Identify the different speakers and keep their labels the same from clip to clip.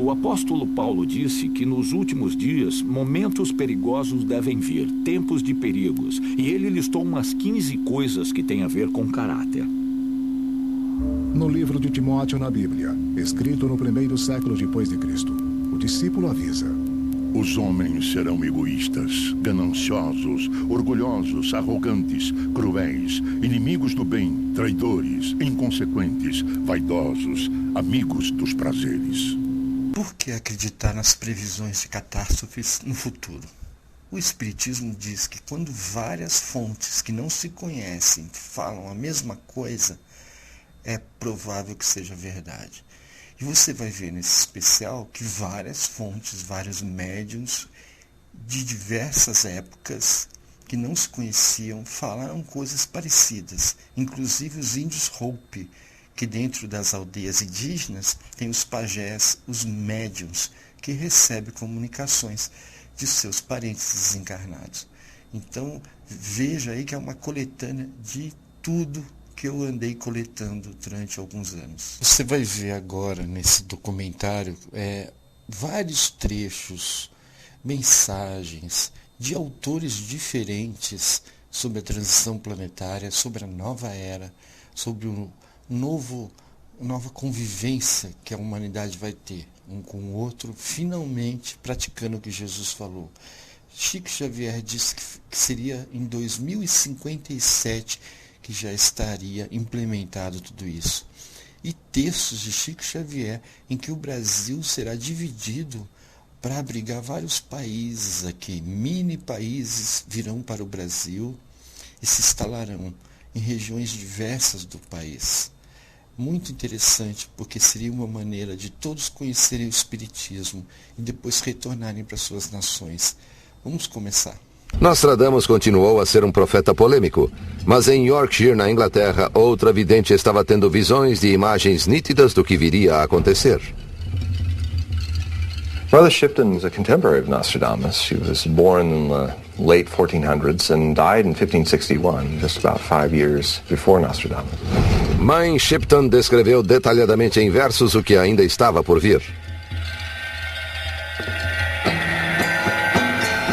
Speaker 1: O apóstolo Paulo disse que nos últimos dias momentos perigosos devem vir, tempos de perigos, e ele listou umas 15 coisas que têm a ver com caráter.
Speaker 2: No livro de Timóteo na Bíblia, escrito no 1º século depois de Cristo, o discípulo avisa:
Speaker 3: os homens serão egoístas, gananciosos, orgulhosos, arrogantes, cruéis, inimigos do bem, traidores, inconsequentes, vaidosos, amigos dos prazeres.
Speaker 4: Por que acreditar nas previsões de catástrofes no futuro? O Espiritismo diz que quando várias fontes que não se conhecem falam a mesma coisa, é provável que seja verdade. E você vai ver nesse especial que várias fontes, vários médiuns de diversas épocas que não se conheciam falaram coisas parecidas. Inclusive os índios Hopi, que dentro das aldeias indígenas tem os pajés, os médiuns, que recebem comunicações de seus parentes desencarnados. Então, veja aí que é uma coletânea de tudo que eu andei coletando durante alguns anos. Você vai ver agora nesse documentário vários trechos, mensagens de autores diferentes sobre a transição planetária, sobre a nova era, sobre o nova convivência que a humanidade vai ter, um com o outro, finalmente praticando o que Jesus falou. Chico Xavier disse que seria em 2057 que já estaria implementado tudo isso. E textos de Chico Xavier em que o Brasil será dividido para abrigar vários países aqui. Mini países virão para o Brasil e se instalarão em regiões diversas do país. Muito interessante, porque seria uma maneira de todos conhecerem o Espiritismo e depois retornarem para suas nações. Vamos começar.
Speaker 5: Nostradamus continuou a ser um profeta polêmico, mas em Yorkshire, na Inglaterra, outra vidente estava tendo visões de imagens nítidas do que viria a acontecer.
Speaker 6: Mother Shipton was a contemporary of Nostradamus. She was born in the late 1400s and died in 1561, just about 5 years before Nostradamus.
Speaker 5: Mãe Shipton descreveu detalhadamente em versos o que ainda estava por vir.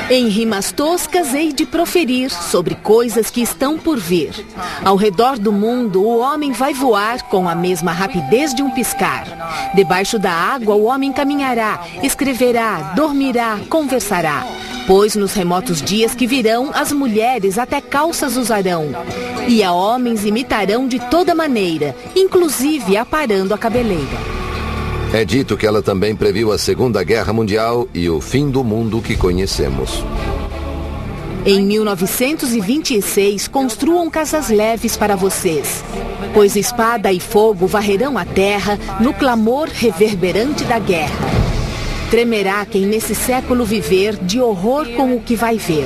Speaker 7: Em rimas toscas hei de proferir sobre coisas que estão por vir. Ao redor do mundo o homem vai voar com a mesma rapidez de um piscar. Debaixo da água o homem caminhará, escreverá, dormirá, conversará. Pois nos remotos dias que virão as mulheres até calças usarão. E a homens imitarão de toda maneira, inclusive aparando a cabeleira.
Speaker 5: É dito que ela também previu a Segunda Guerra Mundial e o fim do mundo que conhecemos.
Speaker 7: Em 1926, construam casas leves para vocês, pois espada e fogo varrerão a terra no clamor reverberante da guerra. Tremerá quem nesse século viver de horror com o que vai ver.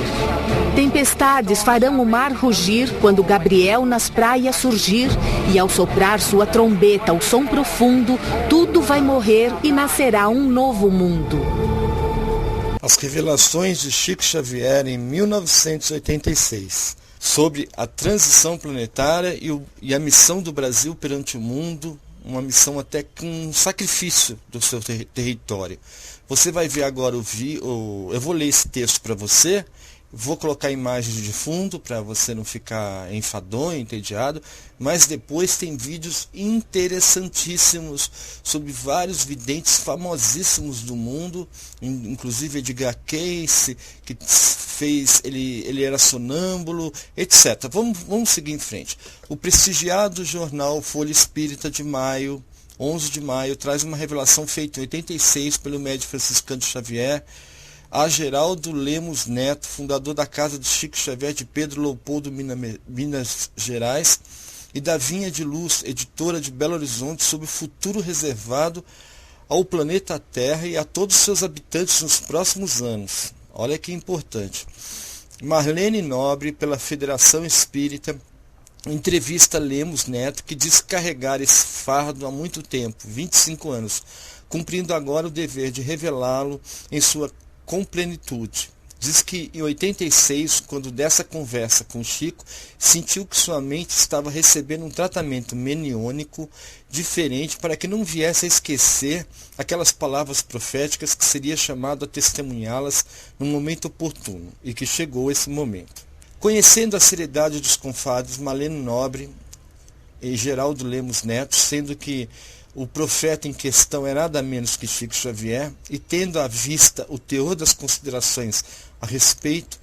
Speaker 7: Tempestades farão o mar rugir quando Gabriel nas praias surgir, e ao soprar sua trombeta o som profundo, tudo vai morrer e nascerá um novo mundo.
Speaker 4: As revelações de Chico Xavier em 1986 sobre a transição planetária e a missão do Brasil perante o mundo, uma missão até com um sacrifício do seu território. Você vai ver agora eu vou ler esse texto para você. Vou colocar imagens de fundo para você não ficar enfadonho, entediado, mas depois tem vídeos interessantíssimos sobre vários videntes famosíssimos do mundo, inclusive Edgar Cayce, que fez, ele era sonâmbulo, etc. Vamos seguir em frente. O prestigiado jornal Folha Espírita de maio, 11 de maio, traz uma revelação feita em 86 pelo médium franciscano Xavier, a Geraldo Lemos Neto, fundador da Casa de Chico Xavier de Pedro Leopoldo, Minas Gerais, e da Vinha de Luz, editora de Belo Horizonte, sobre o futuro reservado ao planeta Terra e a todos os seus habitantes nos próximos anos. Olha que importante. Marlene Nobre, pela Federação Espírita, entrevista Lemos Neto, que diz carregar esse fardo há muito tempo, 25 anos, cumprindo agora o dever de revelá-lo em sua com plenitude. Diz que em 86, quando dessa conversa com Chico, sentiu que sua mente estava recebendo um tratamento meniônico diferente para que não viesse a esquecer aquelas palavras proféticas que seria chamado a testemunhá-las no momento oportuno, e que chegou esse momento. Conhecendo a seriedade dos confrades Maleno Nobre e Geraldo Lemos Neto, sendo que o profeta em questão é nada menos que Chico Xavier, e tendo à vista o teor das considerações a respeito,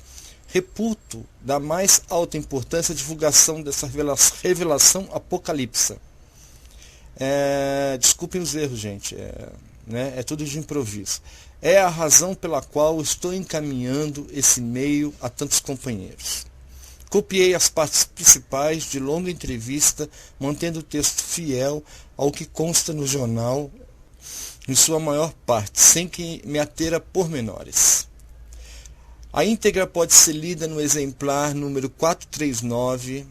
Speaker 4: reputo da mais alta importância a divulgação dessa revelação apocalipsa. Desculpem os erros, gente, é tudo de improviso. É a razão pela qual estou encaminhando esse e-mail a tantos companheiros. Copiei as partes principais de longa entrevista, mantendo o texto fiel ao que consta no jornal, em sua maior parte, sem que me ater a pormenores. A íntegra pode ser lida no exemplar número 439,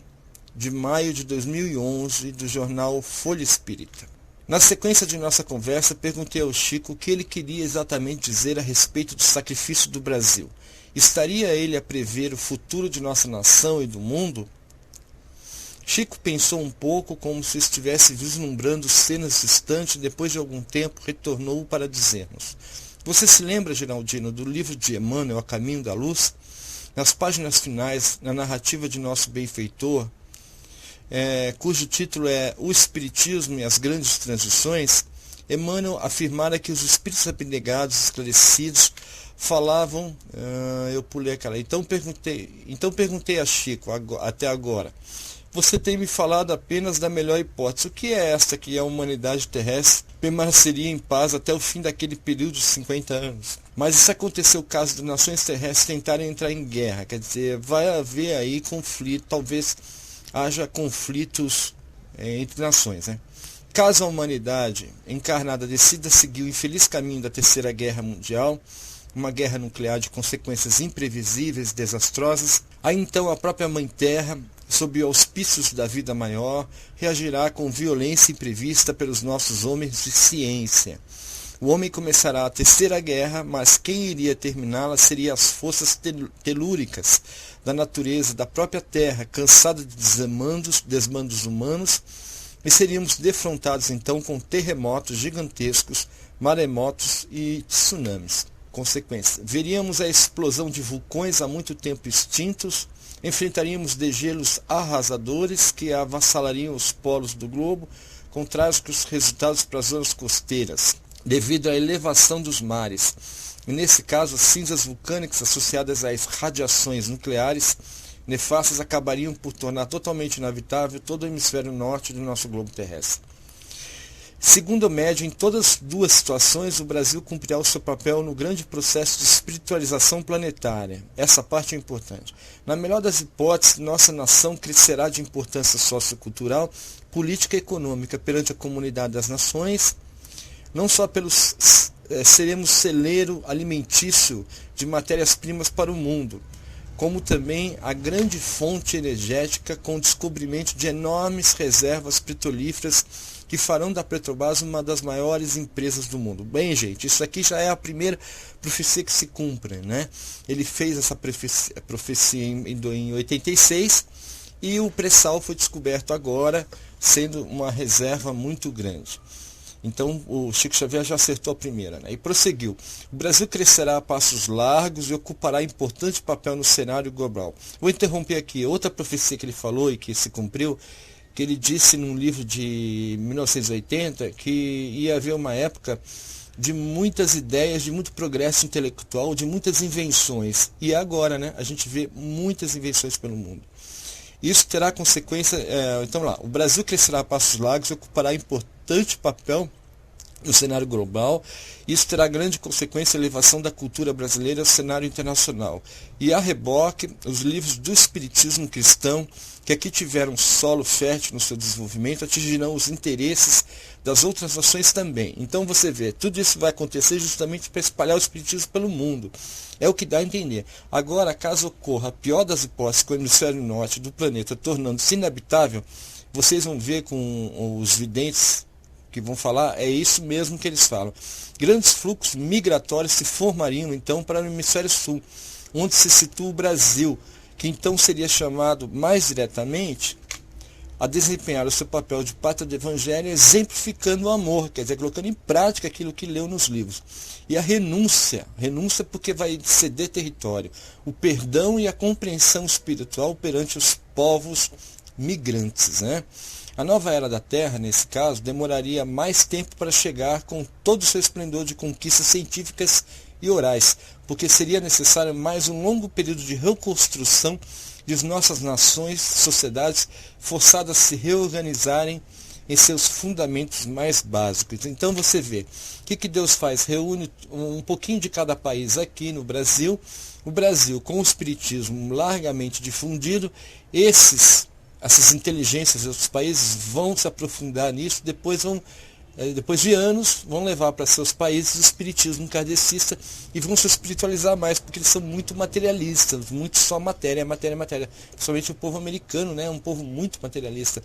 Speaker 4: de maio de 2011, do jornal Folha Espírita. Na sequência de nossa conversa, perguntei ao Chico o que ele queria exatamente dizer a respeito do sacrifício do Brasil. Estaria ele a prever o futuro de nossa nação e do mundo? Chico pensou um pouco, como se estivesse vislumbrando cenas distantes, e depois de algum tempo retornou para dizer-nos: você se lembra, Geraldino, do livro de Emmanuel, A Caminho da Luz? Nas páginas finais, na narrativa de nosso benfeitor, cujo título é O Espiritismo e as Grandes Transições, Emmanuel afirmara que os espíritos abnegados, esclarecidos, falavam... eu pulei aquela... Então perguntei a Chico, até agora, você tem me falado apenas da melhor hipótese. O que é esta, que a humanidade terrestre permaneceria em paz até o fim daquele período de 50 anos? Mas isso aconteceu caso das nações terrestres tentarem entrar em guerra. Quer dizer, vai haver aí conflito, talvez haja conflitos entre nações, né? Caso a humanidade encarnada decida seguir o infeliz caminho da Terceira Guerra Mundial, uma guerra nuclear de consequências imprevisíveis e desastrosas, aí então a própria Mãe Terra, sob auspícios da vida maior, reagirá com violência imprevista pelos nossos homens de ciência. O homem começará a Terceira Guerra, mas quem iria terminá-la seria as forças telúricas da natureza, da própria Terra, cansada de desmandos humanos, e seríamos defrontados então com terremotos gigantescos, maremotos e tsunamis. Consequência: veríamos a explosão de vulcões há muito tempo extintos, enfrentaríamos degelos arrasadores que avassalariam os polos do globo, com trágicos resultados para as zonas costeiras, devido à elevação dos mares. E nesse caso, as cinzas vulcânicas associadas às radiações nucleares nefastas acabariam por tornar totalmente inabitável todo o hemisfério norte do nosso globo terrestre. Segundo o médio, em todas as duas situações, o Brasil cumprirá o seu papel no grande processo de espiritualização planetária. Essa parte é importante. Na melhor das hipóteses, nossa nação crescerá de importância sociocultural, política e econômica perante a comunidade das nações, não só seremos celeiro alimentício de matérias-primas para o mundo, como também a grande fonte energética com o descobrimento de enormes reservas petrolíferas que farão da Petrobras uma das maiores empresas do mundo. Bem, gente, isso aqui já é a primeira profecia que se cumpre, né? Ele fez essa profecia em 86 e o pré-sal foi descoberto agora, sendo uma reserva muito grande. Então, o Chico Xavier já acertou a primeira, né? E prosseguiu: o Brasil crescerá a passos largos e ocupará importante papel no cenário global. Vou interromper aqui outra profecia que ele falou e que se cumpriu, que ele disse num livro de 1980 que ia haver uma época de muitas ideias, de muito progresso intelectual, de muitas invenções. E agora, né, a gente vê muitas invenções pelo mundo. Isso terá consequência... então lá, o Brasil crescerá a passos largos e ocupará importante papel no cenário global. Isso terá grande consequência a elevação da cultura brasileira ao cenário internacional. E a reboque, os livros do espiritismo cristão, que aqui tiveram solo fértil no seu desenvolvimento, atingirão os interesses das outras nações também. Então você vê, tudo isso vai acontecer justamente para espalhar o espiritismo pelo mundo. É o que dá a entender. Agora, caso ocorra a pior das hipóteses, com o hemisfério norte do planeta tornando-se inabitável, vocês vão ver com os videntes que vão falar, é isso mesmo que eles falam. Grandes fluxos migratórios se formariam então para o hemisfério sul, onde se situa o Brasil, que então seria chamado mais diretamente a desempenhar o seu papel de pátria do Evangelho, exemplificando o amor, quer dizer, colocando em prática aquilo que leu nos livros. E a renúncia porque vai ceder território, o perdão e a compreensão espiritual perante os povos migrantes, né? A nova era da Terra, nesse caso, demoraria mais tempo para chegar com todo o seu esplendor de conquistas científicas e orais, porque seria necessário mais um longo período de reconstrução de nossas nações, sociedades forçadas a se reorganizarem em seus fundamentos mais básicos. Então você vê, o que Deus faz? Reúne um pouquinho de cada país aqui no Brasil, o Brasil com o espiritismo largamente difundido, essas inteligências de outros países vão se aprofundar nisso, depois de anos, vão levar para seus países o espiritismo kardecista e vão se espiritualizar mais, porque eles são muito materialistas, muito só matéria. Principalmente o povo americano, né? Um povo muito materialista.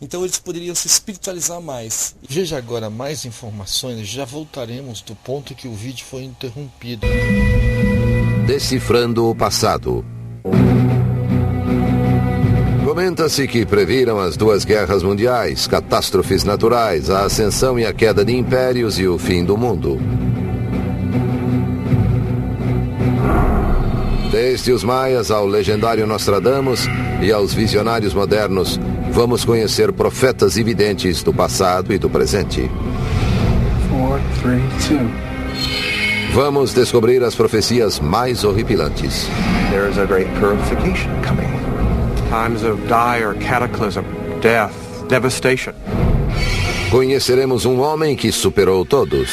Speaker 4: Então eles poderiam se espiritualizar mais.
Speaker 8: Veja agora mais informações, já voltaremos do ponto que o vídeo foi interrompido.
Speaker 5: Decifrando o passado. Comenta-se que previram as 2 guerras mundiais, catástrofes naturais, a ascensão e a queda de impérios e o fim do mundo. Desde os maias ao legendário Nostradamus e aos visionários modernos, vamos conhecer profetas e videntes do passado e do presente.
Speaker 9: 4, 3, 2.
Speaker 5: Vamos descobrir as profecias mais horripilantes.
Speaker 6: There is a great purification coming. Times of dire cataclysm, death, devastation.
Speaker 5: Conheceremos um homem que superou todos.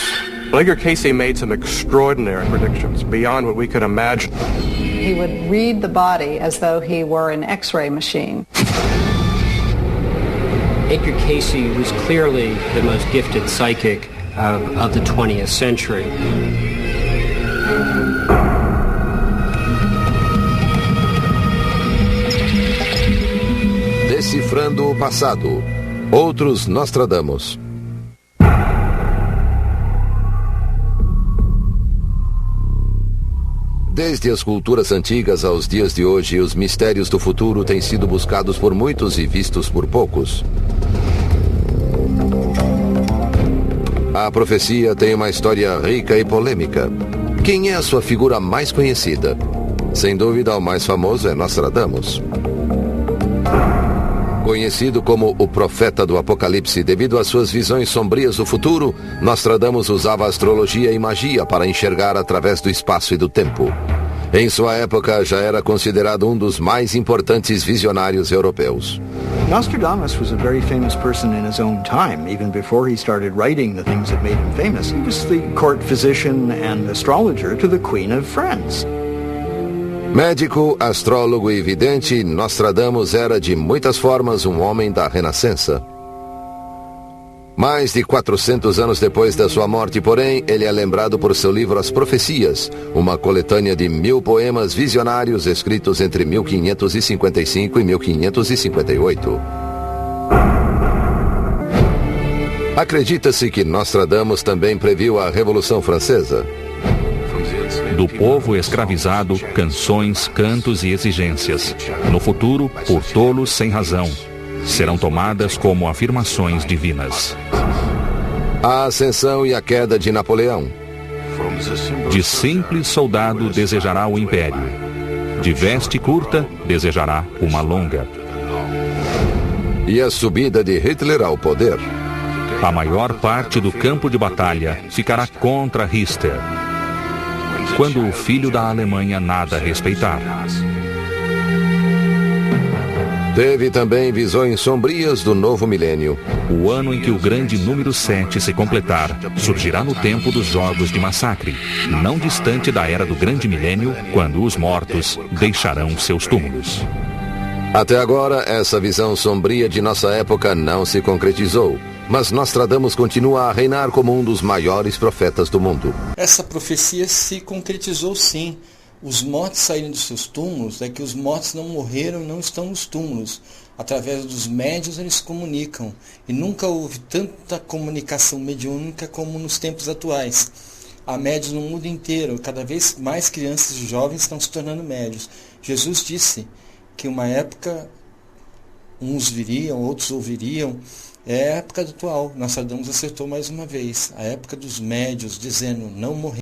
Speaker 6: Edgar Cayce made some extraordinary predictions beyond what we could imagine.
Speaker 10: He would read the body as though he were an X-ray machine.
Speaker 11: Edgar Cayce was clearly the most gifted psychic of the 20th century.
Speaker 5: Decifrando o passado. Outros Nostradamus. Desde as culturas antigas aos dias de hoje, os mistérios do futuro têm sido buscados por muitos e vistos por poucos. A profecia tem uma história rica e polêmica. Quem é a sua figura mais conhecida? Sem dúvida, o mais famoso é Nostradamus. Conhecido como o profeta do Apocalipse devido às suas visões sombrias do futuro, Nostradamus usava astrologia e magia para enxergar através do espaço e do tempo. Em sua época, já era considerado um dos mais importantes visionários europeus.
Speaker 9: Nostradamus was a very famous person in his own time, even before he started writing the things that made him famous. He was the court physician and astrologer to the Queen of France.
Speaker 5: Médico, astrólogo e vidente, Nostradamus era de muitas formas um homem da Renascença. Mais de 400 anos depois da sua morte, porém, ele é lembrado por seu livro As Profecias, uma coletânea de 1000 poemas visionários escritos entre 1555 e 1558. Acredita-se que Nostradamus também previu a Revolução Francesa.
Speaker 12: Do povo escravizado, canções, cantos e exigências. No futuro, por tolos sem razão, serão tomadas como afirmações divinas.
Speaker 5: A ascensão e a queda de Napoleão.
Speaker 12: De simples soldado desejará o império. De veste curta, desejará uma longa.
Speaker 5: E a subida de Hitler ao poder.
Speaker 12: A maior parte do campo de batalha ficará contra Hitler, quando o filho da Alemanha nada respeitar.
Speaker 5: Teve também visões sombrias do novo milênio.
Speaker 12: O ano em que o grande número 7 se completar, surgirá no tempo dos Jogos de Massacre, não distante da era do grande milênio, quando os mortos deixarão seus túmulos.
Speaker 5: Até agora, essa visão sombria de nossa época não se concretizou, mas Nostradamus continua a reinar como um dos maiores profetas do mundo.
Speaker 4: Essa profecia se concretizou sim. Os mortos saírem dos seus túmulos, é que os mortos não morreram e não estão nos túmulos. Através dos médiuns eles se comunicam. E nunca houve tanta comunicação mediúnica como nos tempos atuais. há médios no mundo inteiro. Cada vez mais crianças e jovens estão se tornando médios. Jesus disse que uma época uns viriam, outros ouviriam. É a época atual. Nostradamus acertou mais uma vez. A época dos médios, dizendo não morrer.